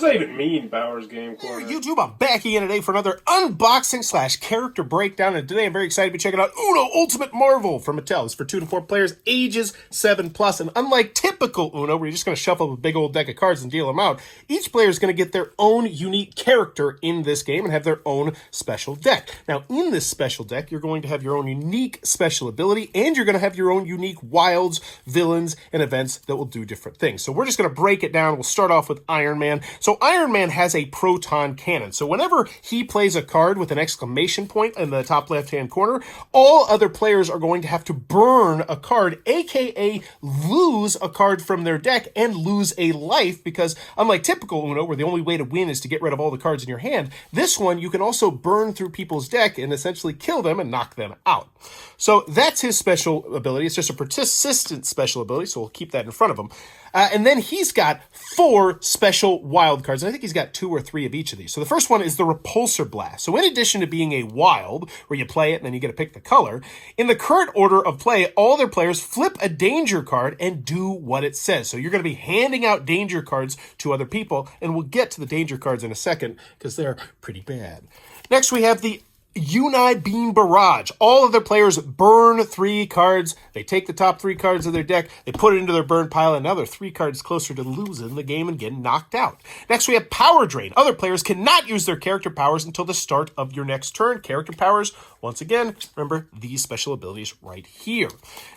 that even mean, Bowers Game Corner? YouTube, I'm back again today for another unboxing / character breakdown, and today I'm very excited to be checking out Uno Ultimate Marvel from Mattel. It's for 2 to 4 players, ages 7+, and unlike typical Uno, where you're just going to shuffle a big old deck of cards and deal them out, each player is going to get their own unique character in this game and have their own special deck. Now, in this special deck, you're going to have your own unique special ability, and you're going to have your own unique wilds, villains, and events that will do different things. So we're just going to break it down. We'll start off with Iron Man. So Iron Man has a proton cannon. So whenever he plays a card with an exclamation point in the top left-hand corner, all other players are going to have to burn a card, aka lose a card from their deck and lose a life, because unlike typical Uno, where the only way to win is to get rid of all the cards in your hand, this one you can also burn through people's deck and essentially kill them and knock them out. So that's his special ability. It's just a persistent special ability, so we'll keep that in front of him. And then he's got 4 special wild cards, and I think he's got 2 or 3 of each of these. So the first one is the Repulsor Blast. So in addition to being a wild, where you play it and then you get to pick the color, in the current order of play, all their players flip a danger card and do what it says. So you're going to be handing out danger cards to other people, and we'll get to the danger cards in a second, because they're pretty bad. Next, we have the Uni Beam Barrage. All of their players burn 3 cards. They take the top 3 cards of their deck, they put it into their burn pile, and now they're 3 cards closer to losing the game and getting knocked out. Next, we have Power Drain. Other players cannot use their character powers until the start of your next turn. Character powers, once again, remember these special abilities right here.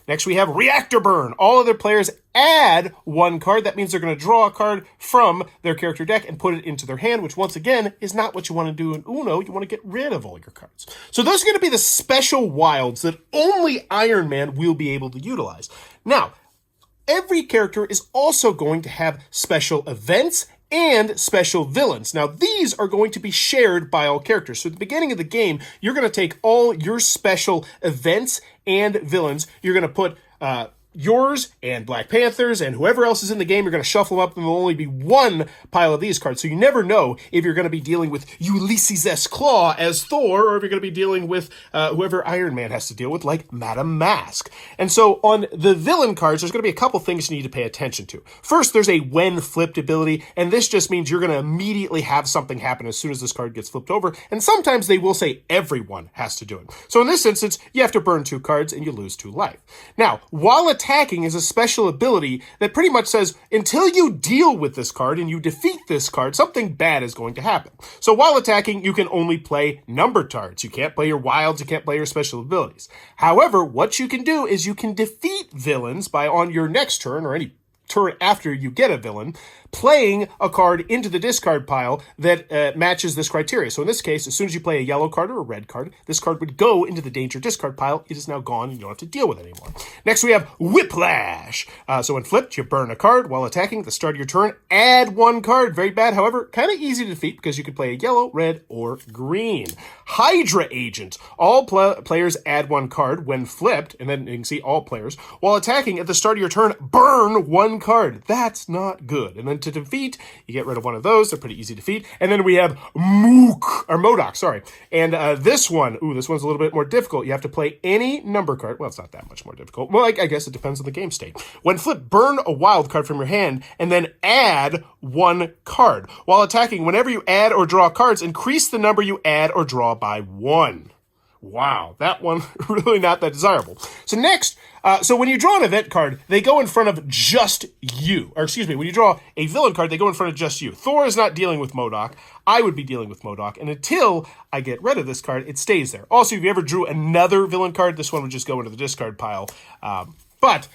Next, we have Reactor Burn. All other players add 1 card. That means they're going to draw a card from their character deck and put it into their hand, which once again is not what you want to do in Uno. You want to get rid of all your cards. So those are going to be the special wilds that only Iron Man will be able to utilize. Now, every character is also going to have special events and special villains. Now, these are going to be shared by all characters. So at the beginning of the game, you're going to take all your special events and villains. You're going to put yours and Black Panther's and whoever else is in the game. You're going to shuffle them up, and there'll only be 1 pile of these cards. So you never know if you're going to be dealing with Ulysses S. Claw as Thor, or if you're going to be dealing with whoever Iron Man has to deal with, like Madame Mask. And so on the villain cards, there's going to be a couple things you need to pay attention to. First, there's a when flipped ability, and this just means you're going to immediately have something happen as soon as this card gets flipped over. And sometimes they will say everyone has to do it. So in this instance, you have to burn 2 cards and you lose 2 life. Now, while attacking is a special ability that pretty much says until you deal with this card and you defeat this card, something bad is going to happen. So while attacking, you can only play numbered cards. You can't play your wilds, you can't play your special abilities. However, what you can do is you can defeat villains by, on your next turn or any turn after you get a villain, playing a card into the discard pile that matches this criteria. So in this case, as soon as you play a yellow card or a red card, this card would go into the danger discard pile. It is now gone, and you don't have to deal with it anymore. Next, we have Whiplash. So when flipped, you burn a card while attacking. At the start of your turn, add 1 card. Very bad, however, kind of easy to defeat because you can play a yellow, red, or green. Hydra Agent. All players add 1 card when flipped, and then you can see all players. While attacking, at the start of your turn, burn 1 card. That's not good. And then to defeat, you get rid of 1 of those. They're pretty easy to defeat. And then we have MODOK, sorry. And this one's a little bit more difficult. You have to play any number card. Well, it's not that much more difficult. Well, I guess it depends on the game state. When flipped, burn a wild card from your hand and then add 1 card. While attacking, whenever you add or draw cards, increase the number you add or draw by 1. Wow, that one really not that desirable. So next, so when you draw an event card, they go in front of just you. Or excuse me, when you draw a villain card, they go in front of just you. Thor is not dealing with MODOK. I would be dealing with MODOK. And until I get rid of this card, it stays there. Also, if you ever drew another villain card, this one would just go into the discard pile. But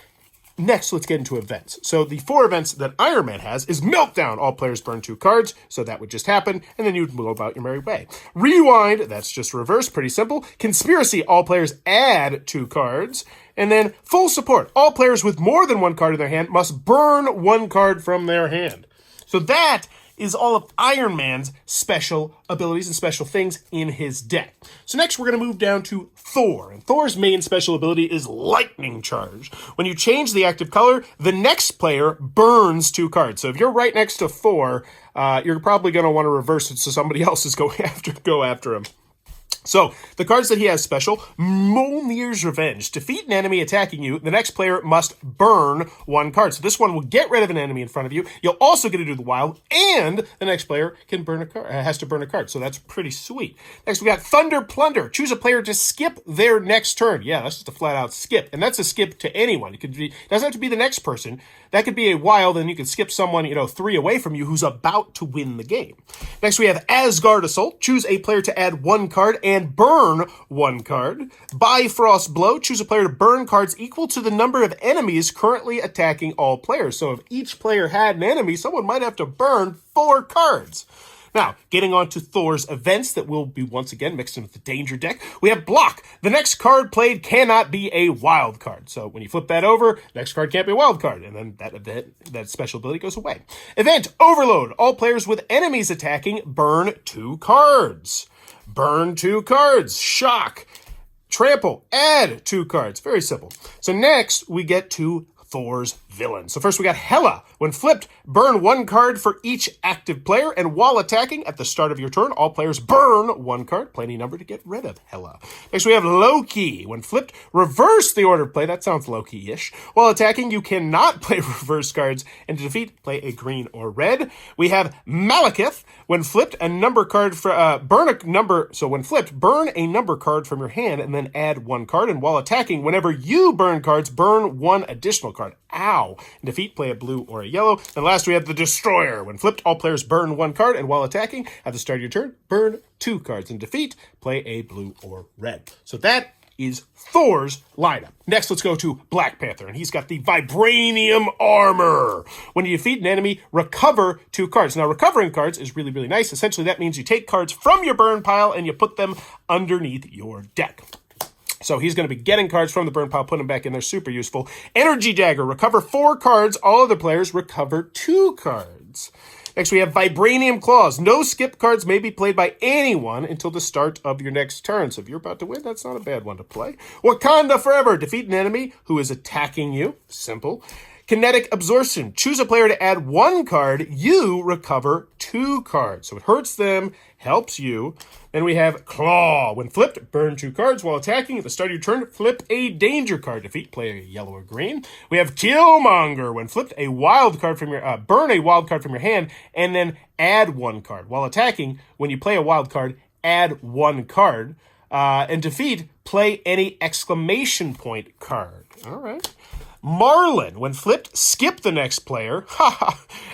next, let's get into events. So the 4 events that Iron Man has is Meltdown. All players burn 2 cards, so that would just happen, and then you'd move about your merry way. Rewind, that's just reverse, pretty simple. Conspiracy, all players add 2 cards. And then Full Support, all players with more than 1 card in their hand must burn 1 card from their hand. So that is all of Iron Man's special abilities and special things in his deck. So next we're going to move down to Thor. And Thor's main special ability is Lightning Charge. When you change the active color, the next player burns 2 cards. So if you're right next to Thor, you're probably going to want to reverse it so somebody else is go after him. So, the cards that he has special, Mjolnir's Revenge. Defeat an enemy attacking you. The next player must burn one card. So this one will get rid of an enemy in front of you. You'll also get to do the wild, and the next player can burn a card, has to burn a card. So that's pretty sweet. Next, we got Thunder Plunder. Choose a player to skip their next turn. Yeah, that's just a flat-out skip. And that's a skip to anyone. It doesn't have to be the next person. That could be a wild, and you can skip someone, 3 away from you who's about to win the game. Next, we have Asgard Assault. Choose a player to add one card and burn one card. Bifrost Blow. Choose a player to burn cards equal to the number of enemies currently attacking all players. So if each player had an enemy, someone might have to burn 4 cards. Now, getting on to Thor's events that will be once again mixed in with the Danger deck, we have Block. The next card played cannot be a wild card. So when you flip that over, next card can't be a wild card, and then that special ability goes away. Event Overload. All players with enemies attacking burn 2 cards. Burn 2 cards. Shock. Trample. Add 2 cards. Very simple. So next, we get to Thor's villain. So first we got Hela. When flipped, burn 1 card for each active player, and while attacking at the start of your turn, all players burn 1 card, play any number to get rid of Hela. Next we have Loki. When flipped, reverse the order of play. That sounds Loki-ish. While attacking, you cannot play reverse cards, and to defeat, play a green or red. We have Malekith. When flipped, a number card for burn a number. So when flipped, burn a number card from your hand and then add 1 card. And while attacking, whenever you burn cards, burn 1 additional card. Ow! In defeat, play a blue or a yellow. And last, we have the Destroyer. When flipped, all players burn 1 card, and while attacking, at the start of your turn, burn 2 cards. In defeat, play a blue or red. So that is Thor's lineup. Next, let's go to Black Panther, and he's got the Vibranium Armor. When you defeat an enemy, recover 2 cards. Now, recovering cards is really, really nice. Essentially, that means you take cards from your burn pile and you put them underneath your deck. So he's going to be getting cards from the burn pile, putting them back in there. Super useful. Energy Dagger. Recover 4 cards. All other players recover 2 cards. Next, we have Vibranium Claws. No skip cards may be played by anyone until the start of your next turn. So if you're about to win, that's not a bad one to play. Wakanda Forever. Defeat an enemy who is attacking you. Simple. Kinetic Absorption. Choose a player to add 1 card. You recover 2 cards. So it hurts them, helps you. Then we have Claw. When flipped, burn 2 cards. While attacking at the start of your turn, flip a danger card. Defeat, play a yellow or green. We have Killmonger. When flipped, a wild card from your burn a wild card from your hand and then add 1 card. While attacking, when you play a wild card, add 1 card. And defeat, play any exclamation point card. All right. Marlin. When flipped, skip the next player.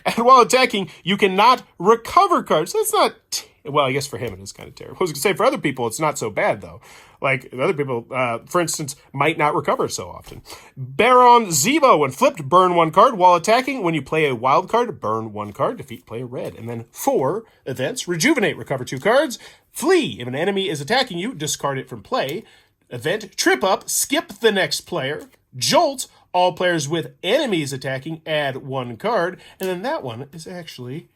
And while attacking, you cannot recover cards. That's not... Well, I guess for him it is kind of terrible. I was going to say for other people it's not so bad, though. Like, other people, for instance, might not recover so often. Baron Zemo. When flipped, burn 1 card. While attacking, when you play a wild card, burn 1 card. Defeat, play a red. And then 4 events. Rejuvenate. Recover 2 cards. Flee. If an enemy is attacking you, discard it from play. Event. Trip Up. Skip the next player. Jolt. All players with enemies attacking add 1 card. And then that one is actually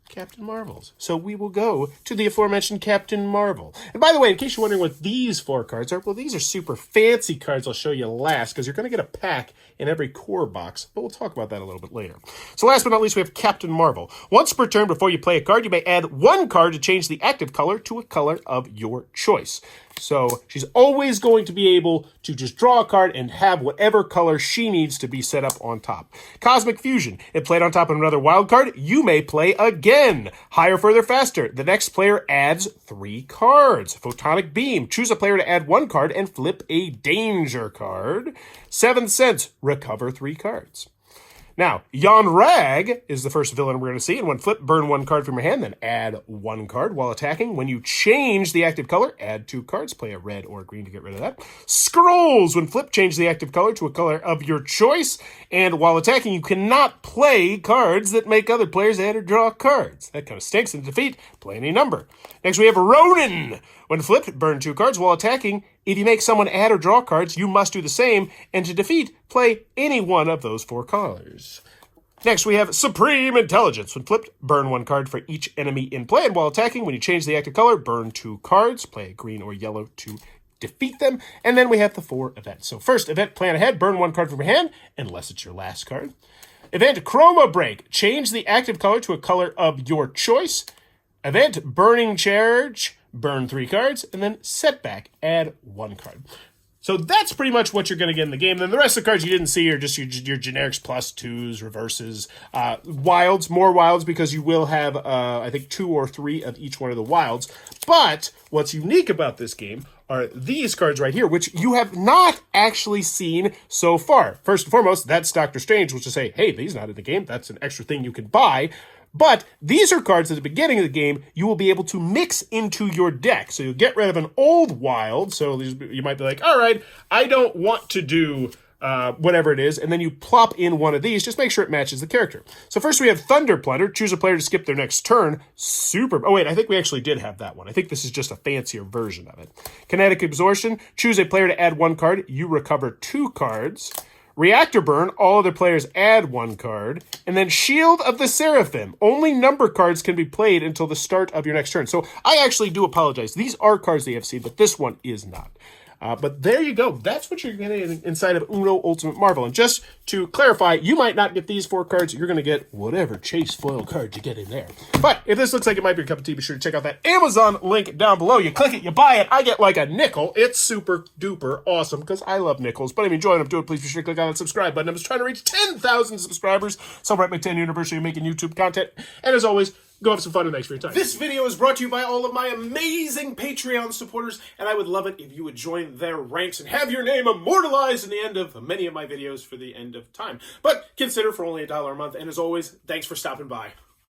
Captain Marvel's. So we will go to the aforementioned Captain Marvel. And by the way, in case you're wondering what these 4 cards are, well, these are super fancy cards I'll show you last, because you're going to get a pack in every core box, but we'll talk about that a little bit later. So last but not least, we have Captain Marvel. Once per turn before you play a card, you may add 1 card to change the active color to a color of your choice. So she's always going to be able to just draw a card and have whatever color she needs to be set up on top. Cosmic Fusion. If played on top of another wild card, you may play again. Higher, Further, Faster. The next player adds 3 cards. Photonic Beam. Choose a player to add 1 card and flip a danger card. Seventh Sense. Recover 3 cards. Now, Yon Rag is the first villain we're going to see, and when flipped, burn 1 card from your hand, then add 1 card while attacking. When you change the active color, add 2 cards, play a red or a green to get rid of that. Scrolls. When flipped, change the active color to a color of your choice, and while attacking, you cannot play cards that make other players add or draw cards. That kind of stinks. In defeat, play any number. Next, we have Ronin. When flipped, burn 2 cards while attacking. If you make someone add or draw cards, you must do the same, and to defeat, play any one of those 4 colors. Next, we have Supreme Intelligence. When flipped, burn 1 card for each enemy in play, and while attacking, when you change the active color, burn 2 cards, play a green or yellow to defeat them, and then we have the 4 events. So first, event Plan Ahead, burn 1 card from your hand, unless it's your last card. Event Chroma Break, change the active color to a color of your choice. Event Burning Charge, burn 3 cards, and then setback, add 1 card. So that's pretty much what you're going to get in the game. Then the rest of the cards you didn't see are just your generics, plus 2s, reverses, wilds, more wilds, because you will have, I think, 2 or 3 of each one of the wilds. But what's unique about this game are these cards right here, which you have not actually seen so far. First and foremost, that's Doctor Strange, which will say, hey, he's not in the game. That's an extra thing you can buy. But these are cards at the beginning of the game you will be able to mix into your deck. So you'll get rid of an old wild. So you might be like, all right, I don't want to do whatever it is. And then you plop in one of these. Just make sure it matches the character. So first we have Thunder Plunder. Choose a player to skip their next turn. Super. Oh, wait, I think we actually did have that one. I think this is just a fancier version of it. Kinetic Absorption. Choose a player to add 1 card. You recover 2 cards. Reactor Burn, all other players add 1 card. And then Shield of the Seraphim. Only number cards can be played until the start of your next turn. So I actually do apologize. These are cards that you have seen, but this one is not. But there you go. That's what you're getting inside of Uno Ultimate Marvel. And just to clarify, you might not get these 4 cards. You're going to get whatever chase foil cards you get in there. But if this looks like it might be a cup of tea, be sure to check out that Amazon link down below. You click it, you buy it. I get like a nickel. It's super duper awesome because I love nickels. But if you enjoy it, do it. Please be sure to click on that subscribe button. I'm just trying to reach 10,000 subscribers. Celebrate my 10th anniversary of making YouTube content. And as always, go have some fun and thanks for your time. This video is brought to you by all of my amazing Patreon supporters, and I would love it if you would join their ranks and have your name immortalized in the end of many of my videos for the end of time. But consider for only $1 a month, and as always, thanks for stopping by.